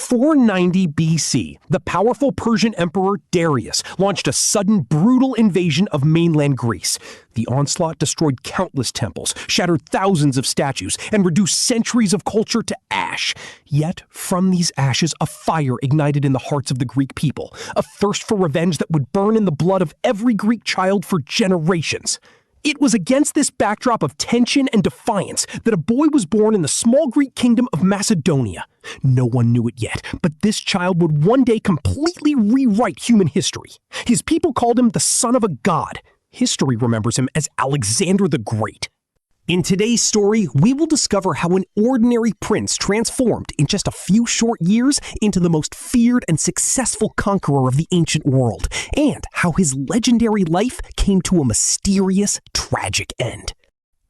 490 BC, the powerful Persian Emperor Darius launched a sudden, brutal invasion of mainland Greece. The onslaught destroyed countless temples, shattered thousands of statues, and reduced centuries of culture to ash. Yet, from these ashes, a fire ignited in the hearts of the Greek people, a thirst for revenge that would burn in the blood of every Greek child for generations. It was against this backdrop of tension and defiance that a boy was born in the small Greek kingdom of Macedonia. No one knew it yet, but this child would one day completely rewrite human history. His people called him the son of a god. History remembers him as Alexander the Great. In today's story, we will discover how an ordinary prince transformed in just a few short years into the most feared and successful conqueror of the ancient world, and how his legendary life came to a mysterious, tragic end.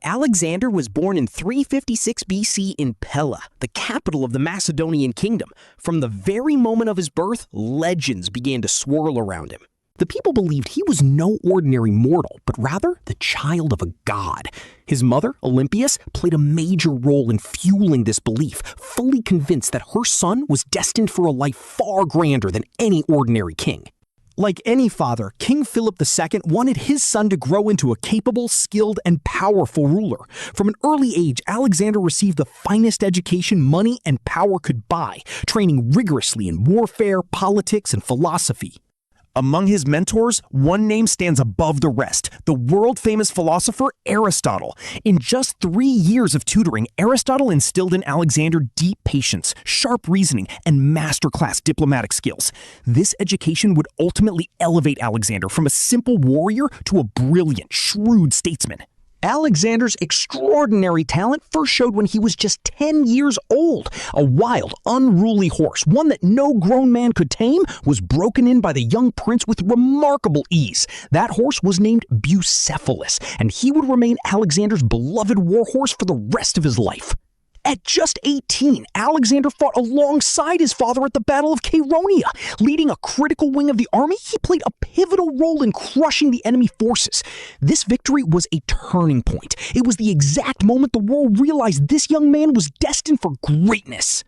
Alexander was born in 356 BC in Pella, the capital of the Macedonian kingdom. From the very moment of his birth, legends began to swirl around him. The people believed he was no ordinary mortal, but rather the child of a god. His mother, Olympias, played a major role in fueling this belief, fully convinced that her son was destined for a life far grander than any ordinary king. Like any father, King Philip II wanted his son to grow into a capable, skilled, and powerful ruler. From an early age, Alexander received the finest education money and power could buy, training rigorously in warfare, politics, and philosophy. Among his mentors, one name stands above the rest, the world-famous philosopher Aristotle. In just 3 years of tutoring, Aristotle instilled in Alexander deep patience, sharp reasoning, and masterclass diplomatic skills. This education would ultimately elevate Alexander from a simple warrior to a brilliant, shrewd statesman. Alexander's extraordinary talent first showed when he was just 10 years old. A wild, unruly horse, one that no grown man could tame, was broken in by the young prince with remarkable ease. That horse was named Bucephalus, and he would remain Alexander's beloved warhorse for the rest of his life. At just 18, Alexander fought alongside his father at the Battle of Gaugamela. Leading a critical wing of the army, he played a pivotal role in crushing the enemy forces. This victory was a turning point. It was the exact moment the world realized this young man was destined for greatness.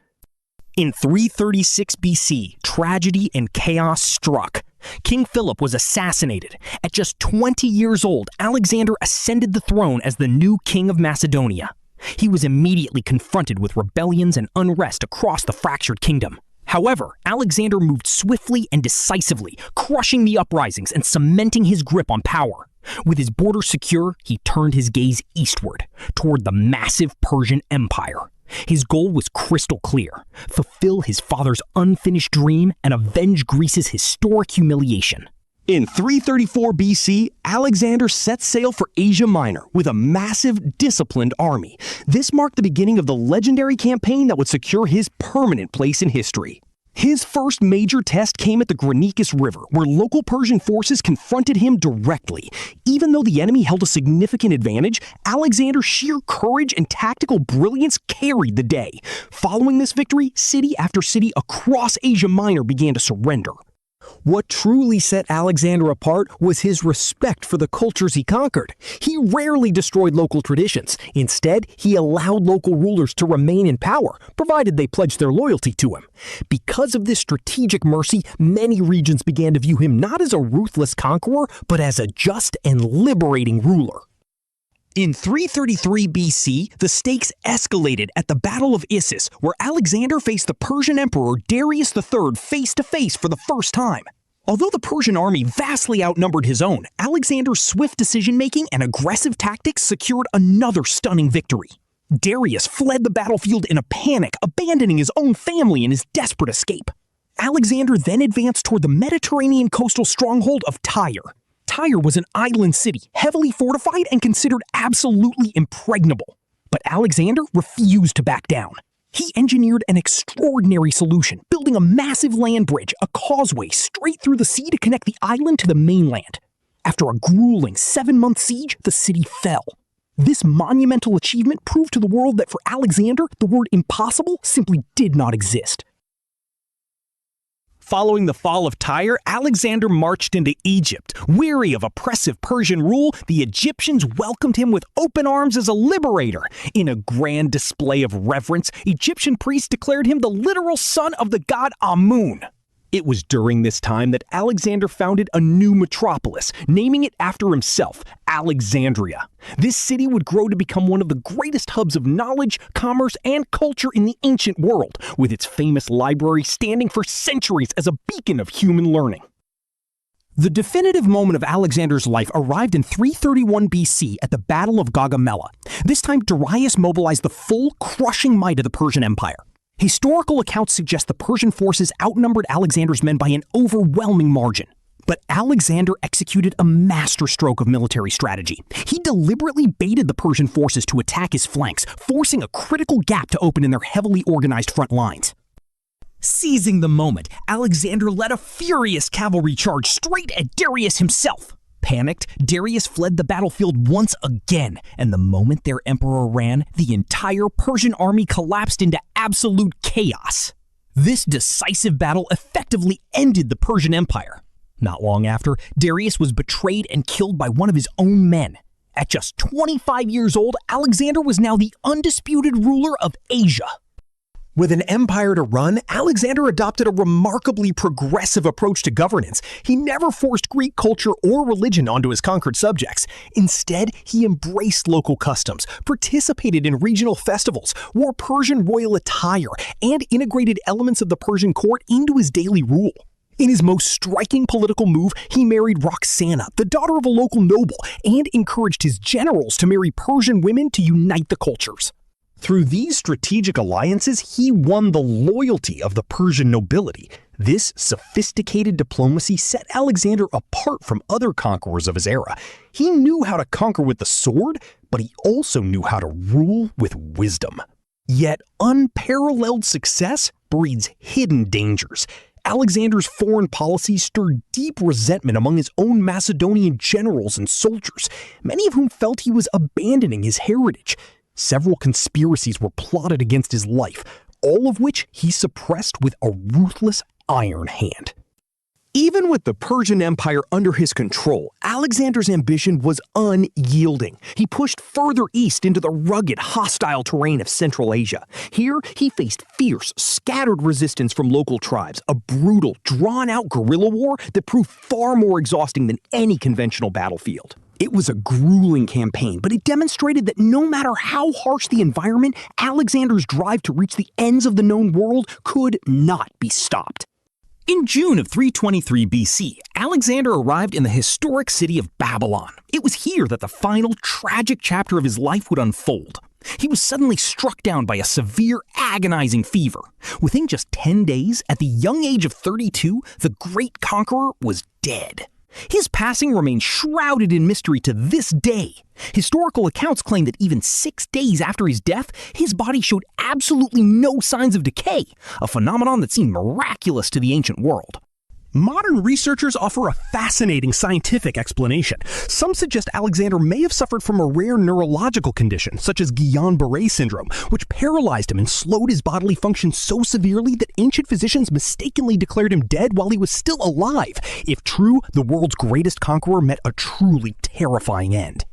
In 336 BC, tragedy and chaos struck. King Philip was assassinated. At just 20 years old, Alexander ascended the throne as the new king of Macedonia. He was immediately confronted with rebellions and unrest across the fractured kingdom. However, Alexander moved swiftly and decisively, crushing the uprisings and cementing his grip on power. With his borders secure, he turned his gaze eastward, toward the massive Persian Empire. His goal was crystal clear: fulfill his father's unfinished dream and avenge Greece's historic humiliation. In 334 BC, Alexander set sail for Asia Minor with a massive, disciplined army. This marked the beginning of the legendary campaign that would secure his permanent place in history. His first major test came at the Granicus River, where local Persian forces confronted him directly. Even though the enemy held a significant advantage, Alexander's sheer courage and tactical brilliance carried the day. Following this victory, city after city across Asia Minor began to surrender. What truly set Alexander apart was his respect for the cultures he conquered. He rarely destroyed local traditions. Instead, he allowed local rulers to remain in power, provided they pledged their loyalty to him. Because of this strategic mercy, many regions began to view him not as a ruthless conqueror, but as a just and liberating ruler. In 333 BC, the stakes escalated at the Battle of Issus, where Alexander faced the Persian Emperor Darius III face-to-face for the first time. Although the Persian army vastly outnumbered his own, Alexander's swift decision-making and aggressive tactics secured another stunning victory. Darius fled the battlefield in a panic, abandoning his own family in his desperate escape. Alexander then advanced toward the Mediterranean coastal stronghold of Tyre. Tyre was an island city, heavily fortified and considered absolutely impregnable. But Alexander refused to back down. He engineered an extraordinary solution, building a massive land bridge, a causeway straight through the sea to connect the island to the mainland. After a grueling 7-month siege, the city fell. This monumental achievement proved to the world that for Alexander, the word impossible simply did not exist. Following the fall of Tyre, Alexander marched into Egypt. Weary of oppressive Persian rule, the Egyptians welcomed him with open arms as a liberator. In a grand display of reverence, Egyptian priests declared him the literal son of the god Amun. It was during this time that Alexander founded a new metropolis, naming it after himself, Alexandria. This city would grow to become one of the greatest hubs of knowledge, commerce, and culture in the ancient world, with its famous library standing for centuries as a beacon of human learning. The definitive moment of Alexander's life arrived in 331 BC at the Battle of Gaugamela. This time, Darius mobilized the full, crushing might of the Persian Empire. Historical accounts suggest the Persian forces outnumbered Alexander's men by an overwhelming margin. But Alexander executed a masterstroke of military strategy. He deliberately baited the Persian forces to attack his flanks, forcing a critical gap to open in their heavily organized front lines. Seizing the moment, Alexander led a furious cavalry charge straight at Darius himself. Panicked, Darius fled the battlefield once again, and the moment their emperor ran, the entire Persian army collapsed into absolute chaos. This decisive battle effectively ended the Persian Empire. Not long after, Darius was betrayed and killed by one of his own men. At just 25 years old, Alexander was now the undisputed ruler of Asia. With an empire to run, Alexander adopted a remarkably progressive approach to governance. He never forced Greek culture or religion onto his conquered subjects. Instead, he embraced local customs, participated in regional festivals, wore Persian royal attire, and integrated elements of the Persian court into his daily rule. In his most striking political move, he married Roxana, the daughter of a local noble, and encouraged his generals to marry Persian women to unite the cultures. Through these strategic alliances, he won the loyalty of the Persian nobility. This sophisticated diplomacy set Alexander apart from other conquerors of his era. He knew how to conquer with the sword, but he also knew how to rule with wisdom. Yet unparalleled success breeds hidden dangers. Alexander's foreign policy stirred deep resentment among his own Macedonian generals and soldiers, many of whom felt he was abandoning his heritage. Several conspiracies were plotted against his life, all of which he suppressed with a ruthless iron hand. Even with the Persian Empire under his control, Alexander's ambition was unyielding. He pushed further east into the rugged, hostile terrain of Central Asia. Here, he faced fierce, scattered resistance from local tribes, a brutal, drawn-out guerrilla war that proved far more exhausting than any conventional battlefield. It was a grueling campaign, but it demonstrated that no matter how harsh the environment, Alexander's drive to reach the ends of the known world could not be stopped. In June of 323 BC, Alexander arrived in the historic city of Babylon. It was here that the final tragic chapter of his life would unfold. He was suddenly struck down by a severe, agonizing fever. Within just 10 days, at the young age of 32, the great conqueror was dead. His passing remains shrouded in mystery to this day. Historical accounts claim that even 6 days after his death, his body showed absolutely no signs of decay, a phenomenon that seemed miraculous to the ancient world. Modern researchers offer a fascinating scientific explanation. Some suggest Alexander may have suffered from a rare neurological condition, such as Guillain-Barré syndrome, which paralyzed him and slowed his bodily function so severely that ancient physicians mistakenly declared him dead while he was still alive. If true, the world's greatest conqueror met a truly terrifying end.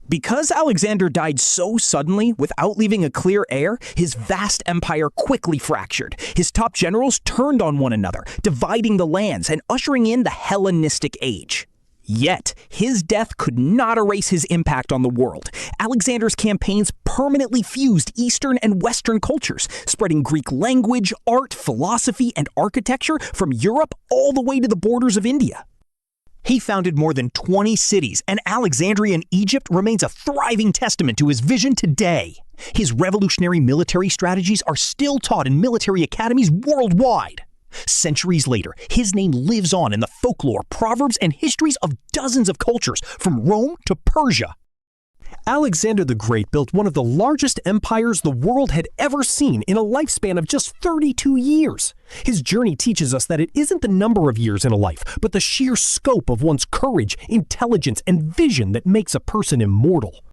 Because Alexander died so suddenly, without leaving a clear heir, his vast empire quickly fractured. His top generals turned on one another, dividing the lands and ushering in the Hellenistic Age. Yet, his death could not erase his impact on the world. Alexander's campaigns permanently fused Eastern and Western cultures, spreading Greek language, art, philosophy, and architecture from Europe all the way to the borders of India. He founded more than 20 cities, and Alexandria in Egypt remains a thriving testament to his vision today. His revolutionary military strategies are still taught in military academies worldwide. Centuries later, his name lives on in the folklore, proverbs, and histories of dozens of cultures, from Rome to Persia. Alexander the Great built one of the largest empires the world had ever seen in a lifespan of just 32 years. His journey teaches us that it isn't the number of years in a life, but the sheer scope of one's courage, intelligence, and vision that makes a person immortal.